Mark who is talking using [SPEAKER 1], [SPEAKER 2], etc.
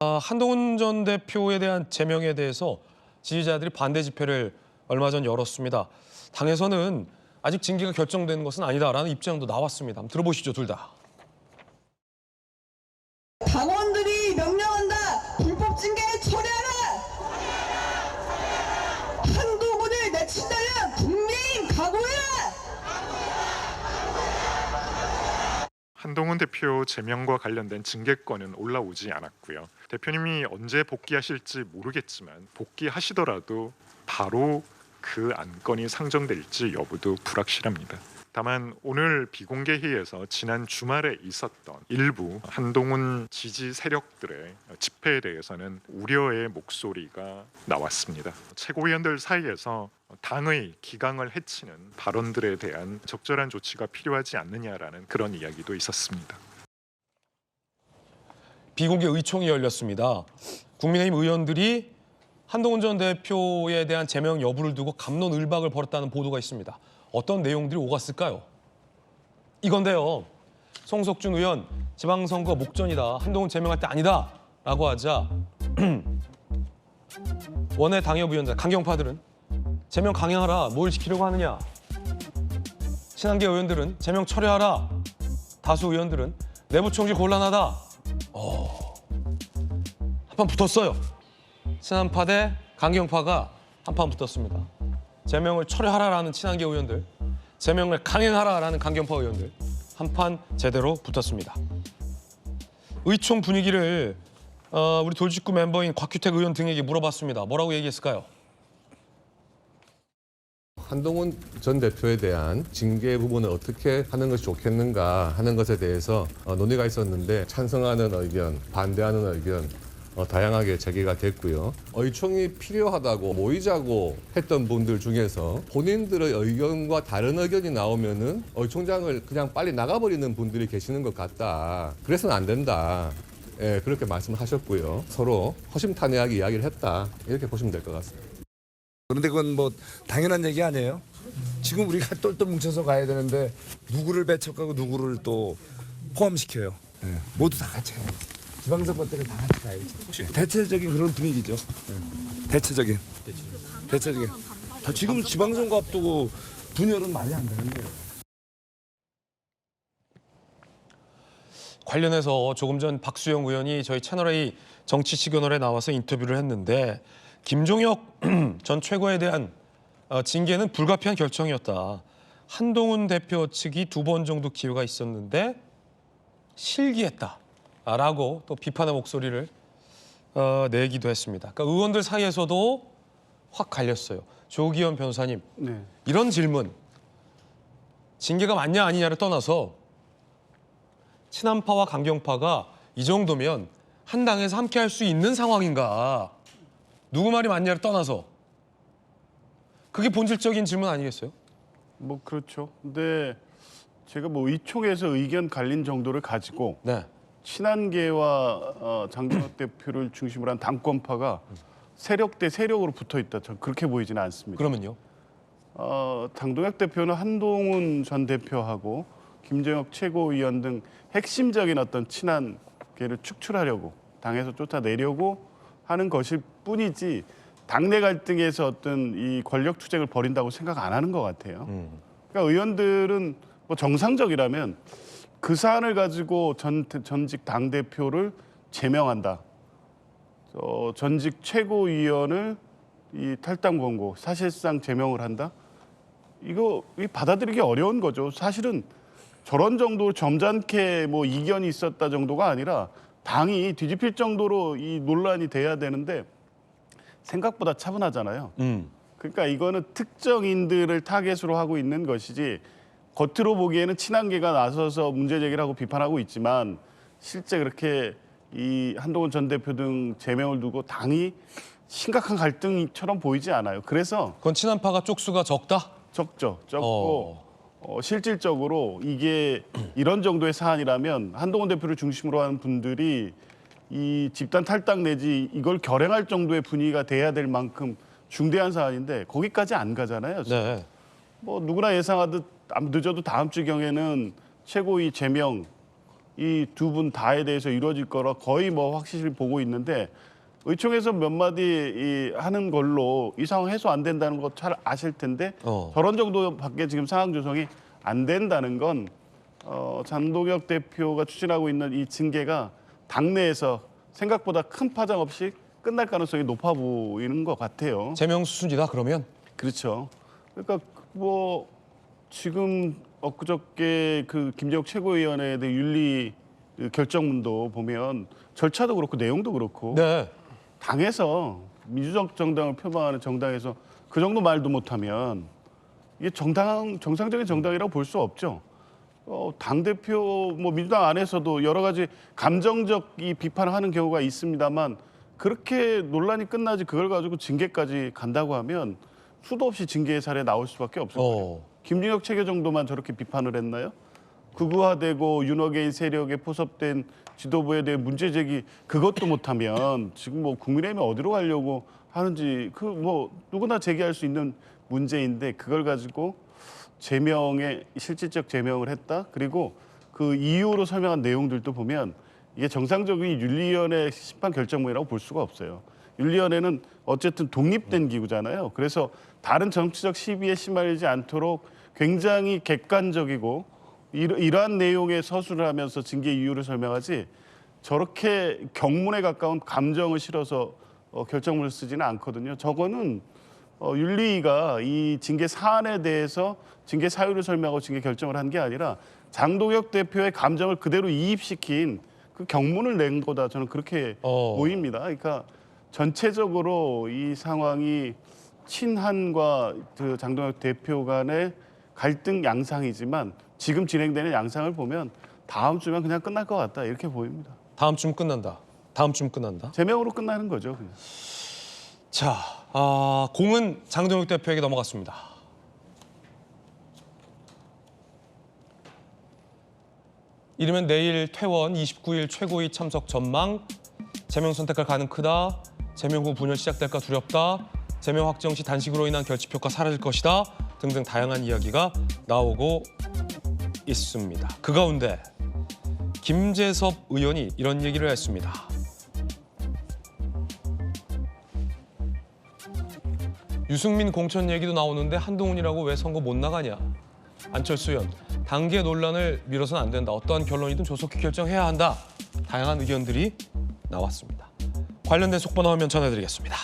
[SPEAKER 1] 한동훈 전 대표에 대한 제명에 대해서 지지자들이 반대 집회를 얼마 전 열었습니다. 당에서는 아직 징계가 결정된 것은 아니다라는 입장도 나왔습니다. 한번 들어보시죠, 둘 다.
[SPEAKER 2] 당원들이 명령한다. 불법 징계 처리하라. 한동훈을 내친다면 국민 각오해라.
[SPEAKER 3] 한동훈 대표 제명과 관련된 징계권은 올라오지 않았고요. 대표님이 언제 복귀하실지 모르겠지만 복귀하시더라도 바로 그 안건이 상정될지 여부도 불확실합니다. 다만 오늘 비공개 회의에서 지난 주말에 있었던 일부 한동훈 지지 세력들의 집회에 대해서는 우려의 목소리가 나왔습니다. 최고위원들 사이에서 당의 기강을 해치는 발언들에 대한 적절한 조치가 필요하지 않느냐라는 그런 이야기도 있었습니다.
[SPEAKER 1] 비공개 의총이 열렸습니다. 국민의힘 의원들이 한동훈 전 대표에 대한 제명 여부를 두고 갑론을박을 벌였다는 보도가 있습니다. 어떤 내용들이 오갔을까요? 이건데요. 송석준 의원, 지방선거 목전이다. 한동훈 제명할 때 아니다. 라고 하자 원외 당협 의원들, 강경파들은 제명 강행하라. 뭘 지키려고 하느냐. 친한계 의원들은 제명 철회하라. 다수 의원들은 내부 총질 곤란하다. 한판 붙었어요. 친한파 대 강경파가 한판 붙었습니다. 제명을 철회하라라는 친한계 의원들, 제명을 강행하라라는 강경파 의원들 한판 제대로 붙었습니다. 의총 분위기를 우리 돌직구 멤버인 곽규택 의원 등에게 물어봤습니다. 뭐라고 얘기했을까요?
[SPEAKER 4] 한동훈 전 대표에 대한 징계 부분을 어떻게 하는 것이 좋겠는가 하는 것에 대해서 논의가 있었는데 찬성하는 의견, 반대하는 의견 다양하게 제기가 됐고요. 의총이 필요하다고 모이자고 했던 분들 중에서 본인들의 의견과 다른 의견이 나오면은 의총장을 그냥 빨리 나가버리는 분들이 계시는 것 같다. 그래서는 안 된다. 예, 그렇게 말씀하셨고요. 서로 허심탄회하게 이야기를 했다. 이렇게 보시면 될 것 같습니다.
[SPEAKER 5] 그런데 그건 뭐 당연한 얘기 아니에요? 지금 우리가 똘똘 뭉쳐서 가야 되는데 누구를 배척하고 누구를 또 포함시켜요. 네. 모두 다 같이 가요. 지방선거 때는 다 같이 가야죠. 대체적인 그런 분위기죠. 네. 대체적인. 다 지금 지방선거 앞두고 분열은 말이 안 되는데요.
[SPEAKER 1] 관련해서 조금 전 박수영 의원이 저희 채널A 정치 시그널에 나와서 인터뷰를 했는데 김종혁 전 최고에 대한 징계는 불가피한 결정이었다. 한동훈 대표 측이 2번 정도 기회가 있었는데 실기했다라고 또 비판의 목소리를 내기도 했습니다. 그러니까 의원들 사이에서도 확 갈렸어요. 조기현 변호사님,
[SPEAKER 6] 네.
[SPEAKER 1] 이런 질문, 징계가 맞냐 아니냐를 떠나서 친한파와 강경파가 이 정도면 한 당에서 함께 할 수 있는 상황인가? 누구 말이 맞냐를 떠나서 그게 본질적인 질문 아니겠어요?
[SPEAKER 6] 뭐 그렇죠. 근데 제가 뭐 의총에서 의견 갈린 정도를 가지고
[SPEAKER 1] 네.
[SPEAKER 6] 친한계와 장동혁 대표를 중심으로 한 당권파가 세력 대 세력으로 붙어 있다. 전 그렇게 보이지는 않습니다.
[SPEAKER 1] 그러면요?
[SPEAKER 6] 장동혁 대표는 한동훈 전 대표하고 김종혁 최고위원 등 핵심적인 어떤 친한계를 축출하려고 당에서 쫓아내려고 하는 것일 뿐이지 당내 갈등에서 어떤 이 권력 투쟁을 벌인다고 생각 안 하는 것 같아요. 그러니까 의원들은 뭐 정상적이라면 그 사안을 가지고 전직 당 대표를 제명한다. 전직 최고위원을 이 탈당 권고, 사실상 제명을 한다. 이거 받아들이기 어려운 거죠. 사실은 저런 정도로 점잖게 뭐 이견이 있었다 정도가 아니라 당이 뒤집힐 정도로 이 논란이 돼야 되는데 생각보다 차분하잖아요. 그러니까 이거는 특정인들을 타겟으로 하고 있는 것이지 겉으로 보기에는 친한계가 나서서 문제 제기를 하고 비판하고 있지만 실제 그렇게 이 한동훈 전 대표 등 제명을 두고 당이 심각한 갈등처럼 보이지 않아요. 그래서
[SPEAKER 1] 그건 친한파가 쪽수가 적다?
[SPEAKER 6] 적죠. 적고 실질적으로 이게 이런 정도의 사안이라면 한동훈 대표를 중심으로 하는 분들이 이 집단 탈당 내지 이걸 결행할 정도의 분위기가 돼야 될 만큼 중대한 사안인데 거기까지 안 가잖아요.
[SPEAKER 1] 네.
[SPEAKER 6] 뭐 누구나 예상하듯 늦어도 다음 주경에는 최고위 제명 이 두 분 다에 대해서 이루어질 거라 거의 뭐 확실히 보고 있는데 의총에서 몇 마디 하는 걸로 이 상황 해소 안 된다는 거 잘 아실 텐데 저런 정도밖에 지금 상황 조성이 안 된다는 건 장동혁 대표가 추진하고 있는 이 징계가 당내에서 생각보다 큰 파장 없이 끝날 가능성이 높아 보이는 것 같아요.
[SPEAKER 1] 제명 수순이다 그러면?
[SPEAKER 6] 그렇죠. 그러니까 뭐 지금 엊그저께 그 김재욱 최고위원회에 대해 윤리 결정문도 보면 절차도 그렇고 내용도 그렇고
[SPEAKER 1] 네.
[SPEAKER 6] 당에서 민주적 정당을 표방하는 정당에서 그 정도 말도 못하면 이게 정상적인 정당이라고 볼 수 없죠. 당 대표 뭐 민주당 안에서도 여러 가지 감정적 이 비판을 하는 경우가 있습니다만 그렇게 논란이 끝나지 그걸 가지고 징계까지 간다고 하면 수도 없이 징계의 사례 나올 수밖에 없을 거예요. 김진혁 체계 정도만 저렇게 비판을 했나요? 극우화되고 윤호개인 세력에 포섭된 지도부에 대해 문제 제기 그것도 못하면 지금 뭐 국민의힘이 어디로 가려고 하는지 그 뭐 누구나 제기할 수 있는 문제인데 그걸 가지고 제명에 실질적 제명을 했다. 그리고 그 이유로 설명한 내용들도 보면 이게 정상적인 윤리위원회 심판 결정문이라고 볼 수가 없어요. 윤리위원회는 어쨌든 독립된 기구잖아요. 그래서 다른 정치적 시비에 시달리지 않도록 굉장히 객관적이고 이러한 내용의 서술을 하면서 징계 이유를 설명하지 저렇게 경문에 가까운 감정을 실어서 결정문을 쓰지는 않거든요. 저거는 윤리위가 이 징계 사안에 대해서 징계 사유를 설명하고 징계 결정을 한 게 아니라 장동혁 대표의 감정을 그대로 이입시킨 그 경문을 낸 거다. 저는 그렇게 보입니다. 그러니까 전체적으로 이 상황이 친한과 그 장동혁 대표 간의 갈등 양상이지만 지금 진행되는 양상을 보면 다음 주면 그냥 끝날 것 같다. 이렇게 보입니다.
[SPEAKER 1] 다음 주면 끝난다. 다음 주면 끝난다.
[SPEAKER 6] 제명으로 끝나는 거죠. 그냥.
[SPEAKER 1] 자, 공은 장동혁 대표에게 넘어갔습니다. 이르면 내일 퇴원, 29일 최고위 참석 전망, 제명 선택할 가능 크다, 제명 후 분열 시작될까 두렵다, 제명 확정 시 단식으로 인한 결집효과 사라질 것이다 등등 다양한 이야기가 나오고 있습니다. 그 가운데 김재섭 의원이 이런 얘기를 했습니다. 유승민 공천 얘기도 나오는데 한동훈이라고 왜 선거 못 나가냐. 안철수 의원, 단계 논란을 미뤄서는 안 된다. 어떠한 결론이든 조속히 결정해야 한다. 다양한 의견들이 나왔습니다. 관련된 속보 나오면 전해드리겠습니다.